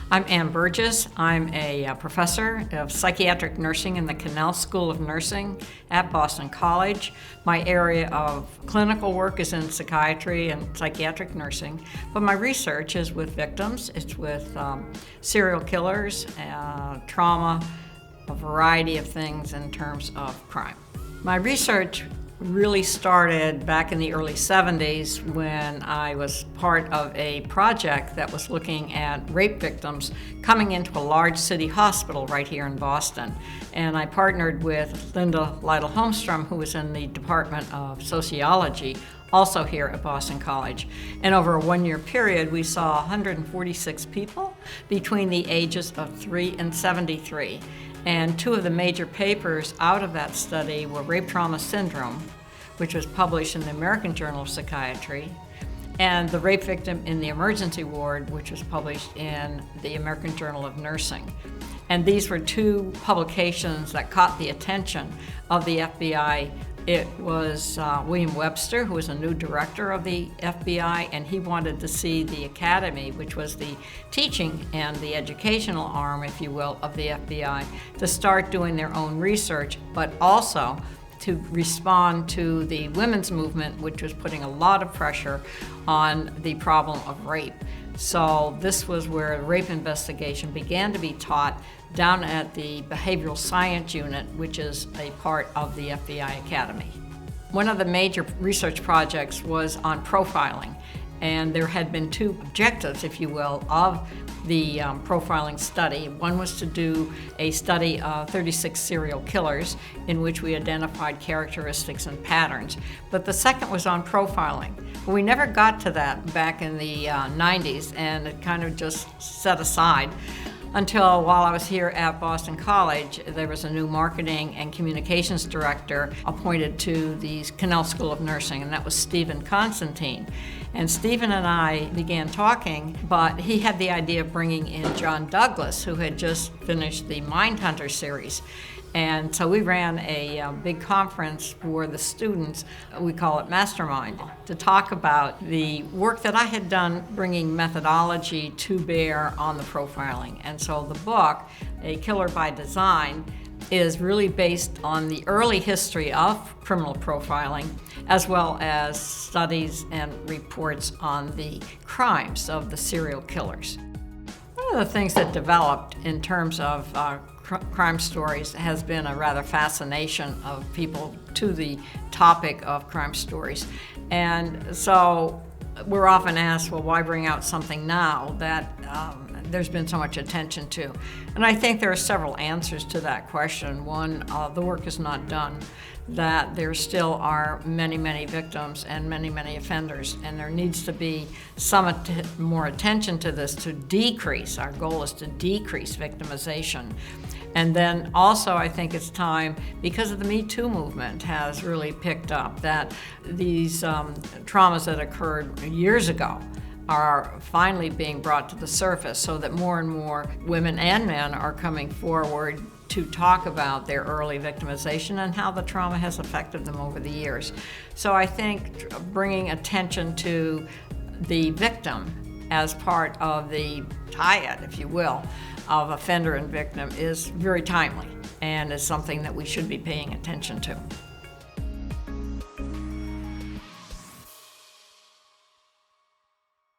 I'm Ann Burgess. I'm a professor of psychiatric nursing in the Connell School of Nursing at Boston College. My area of clinical work is in psychiatry and psychiatric nursing, but my research is with victims. It's with serial killers, trauma, a variety of things in terms of crime. My research really started back in the early 70s when I was part of a project that was looking at rape victims coming into a large city hospital right here in Boston. And I partnered with Linda Lytle-Holmstrom, who was in the Department of Sociology, also here at Boston College. And over a one-year period, we saw 146 people between the ages of 3 and 73. And two of the major papers out of that study were Rape Trauma Syndrome, which was published in the American Journal of Psychiatry, and The Rape Victim in the Emergency Ward, which was published in the American Journal of Nursing. And these were two publications that caught the attention of the FBI. It was William Webster, who was a new director of the FBI, and he wanted to see the academy, which was the teaching and the educational arm, if you will, of the FBI, to start doing their own research, but also to respond to the women's movement, which was putting a lot of pressure on the problem of rape. So this was where rape investigation began to be taught down at the Behavioral Science Unit, which is a part of the FBI Academy. One of the major research projects was on profiling, and there had been two objectives, if you will, of the profiling study. One was to do a study of 36 serial killers in which we identified characteristics and patterns. But the second was on profiling. We never got to that back in the 90s, and it kind of just set aside until while I was here at Boston College, there was a new marketing and communications director appointed to the Connell School of Nursing, and that was Stephen Constantine. And Stephen and I began talking, but he had the idea of bringing in John Douglas, who had just finished the Mindhunter series. And so we ran a big conference for the students, we call it Mastermind, to talk about the work that I had done bringing methodology to bear on the profiling. And so the book, A Killer by Design, is really based on the early history of criminal profiling, as well as studies and reports on the crimes of the serial killers. One of the things that developed in terms of crime stories has been a rather fascination of people to the topic of crime stories. And so we're often asked, well, why bring out something now that there's been so much attention to? And I think there are several answers to that question. One, the work is not done, that there still are many, many victims and many, many offenders, and there needs to be some more attention to this to decrease. Our goal is to decrease victimization. And then also I think it's time, because of the Me Too movement has really picked up, that these traumas that occurred years ago are finally being brought to the surface so that more and more women and men are coming forward to talk about their early victimization and how the trauma has affected them over the years. So I think bringing attention to the victim as part of the triad, if you will, of offender and victim is very timely and is something that we should be paying attention to.